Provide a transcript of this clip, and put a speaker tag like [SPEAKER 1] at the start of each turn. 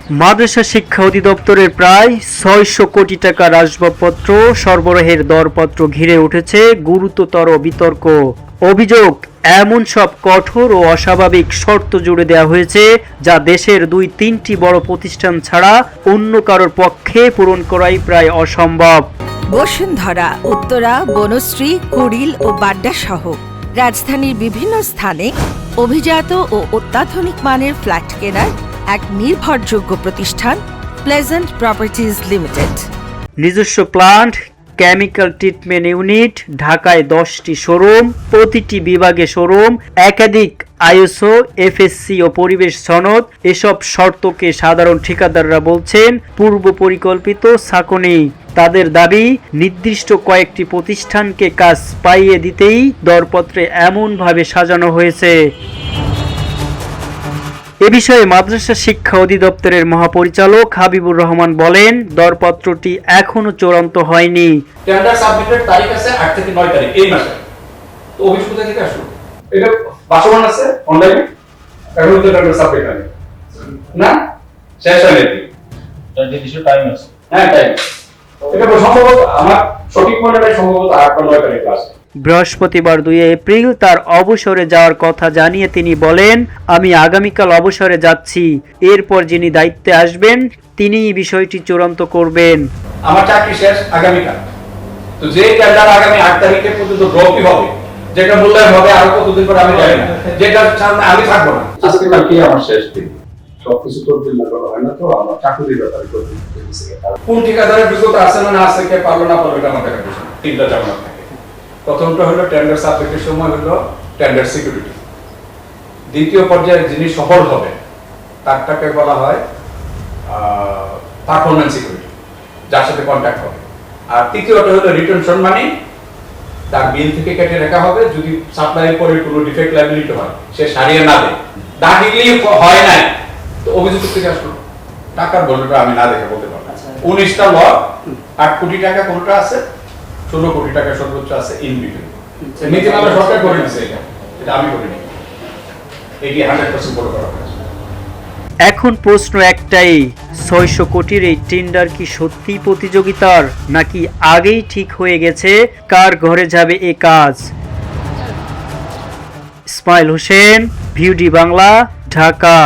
[SPEAKER 1] মাদ্রাসা শিক্ষা অধিদপ্তরের প্রায় ৬০০ কোটি টাকার আসবাবপত্র সরবরাহের দরপত্র ঘিরে উঠেছে গুরুতর বিতর্ক। অভিযোগ, এমন সব কঠোর ও অস্বাভাবিক শর্ত জুড়ে দেওয়া হয়েছে যা দেশের ২-৩টি বড় প্রতিষ্ঠান ছাড়া অন্য কারোর পক্ষে পূরণ করাই প্রায় অসম্ভব।
[SPEAKER 2] বসুন্ধরা, উত্তরা, বনশ্রী, কুড়িল ও বাড্ডা সহ রাজধানীর বিভিন্ন স্থানে অভিজাত ও অত্যাধুনিক মানের ফ্ল্যাট কেনার এক নির্ভরযোগ্য প্রতিষ্ঠান প্লেজেন্ট প্রপার্টিজ লিমিটেড।
[SPEAKER 1] নিজস্ব প্লান্ট, কেমিক্যাল ট্রিটমেন্ট ইউনিট, ঢাকায় 10টি শোরুম, প্রতিটি বিভাগে শোরুম, একাধিক আইএসও, এফএসসি ও পরিবেশ সনদ, এসব শর্তকে সাধারণ ঠিকাদাররা বলছেন পূর্ব পরিকল্পিত ছাঁকনি। তাদের দাবি, নির্দিষ্ট কয়েকটি প্রতিষ্ঠানকে কাজ পাইয়ে দিতেই দরপত্রে এমনভাবে সাজানো হয়েছে। এ বিষয়ে মাদ্রাসা শিক্ষা অধিদপ্তরের মহাপরিচালক হাবিবুর রহমান বলেন, দরপত্রটি এখনো চূড়ান্ত হয়নি।
[SPEAKER 3] টেন্ডার সাবমিটের তারিখ আছে 8 থেকে 9 তারিখ এই মাসে। তো অফিস কোথা থেকে আসলো? এটা বাসমান আছে অনলাইনে, এখন তো টেন্ডার সাবমিট হয়নি না, শেষ হয়নি। তার নির্দিষ্ট টাইম আছে। হ্যাঁ, টাইম এটা সম্ভবত আমার সঠিক মনে নাই, সম্ভবত 8 বা 9 তারিখ আছে।
[SPEAKER 1] বৃহস্পতিবার 2 এপ্রিল তার অবসরে যাওয়ার কথা জানিয়ে তিনি বলেন, আমি আগামীকাল অবসরে যাচ্ছি, এরপর যিনি দায়িত্বে আসবেন তিনিই বিষয়টি চূড়ান্ত করবেন।
[SPEAKER 3] আমার চাকরি শেষ আগামীকাল। তো যে টেন্ডার আগামী 8 তারিখে পর্যন্ত ড্রপই হবে, যেটা মূল্যায়ন হবে আরো কতদিন পরে আমি জানি না, যেটা সামনে আমি থাকবো না। আজকে কালকে আমার শেষ দিন, সবকিছু তো দিন না করা হয় না, তো আমার চাকরির ব্যাপারে তো কোন ঠিকাদারের বিগত আছে না আছে, কে পারলো না পারলো, এটা আমার দেখার বিষয়। তিনটা জামানত থাকে। প্রথমটা হলো টেন্ডার সাবমিটের সময় হলো টেন্ডার সিকিউরিটি। দ্বিতীয় পর্যায়ে যিনি সফল হবে তারটাকে বলা হয় পারফরম্যান্স সিকিউরিটি, যার সাথে কন্ট্যাক্ট হবে। আর তৃতীয়টা হলো রিটেনশন মানি, তার বিল থেকে কেটে রাখা হবে যদি সাপ্লাইয়ের পরে কোনো ডিফেক্ট লায়াবিলিটি হয়, সে সারিয়ে না দেয়। দাখিলই হয় না, তো অভিযোগ থেকে আসলো টাকার বলটা আমি না দেখে বলতে পারবো। 19টা ল, 8 কোটি টাকা কোনটা আছে, 16 কোটি টাকা সর্বোচ্চ আছে ইন বিটুইন। নীতিমালা সরকার করে দিয়েছে, এটা আমি করিনি। এটি 100% বড় করা হয়েছে।
[SPEAKER 1] এখন প্রশ্ন একটাই, 600 কোটির এই টেন্ডার কি সত্যিই প্রতিযোগিতার, নাকি আগেই ঠিক হয়ে গেছে কার ঘরে যাবে এ কাজ? ইসমাইল হোসেন, ভিউডি বাংলা, ঢাকা।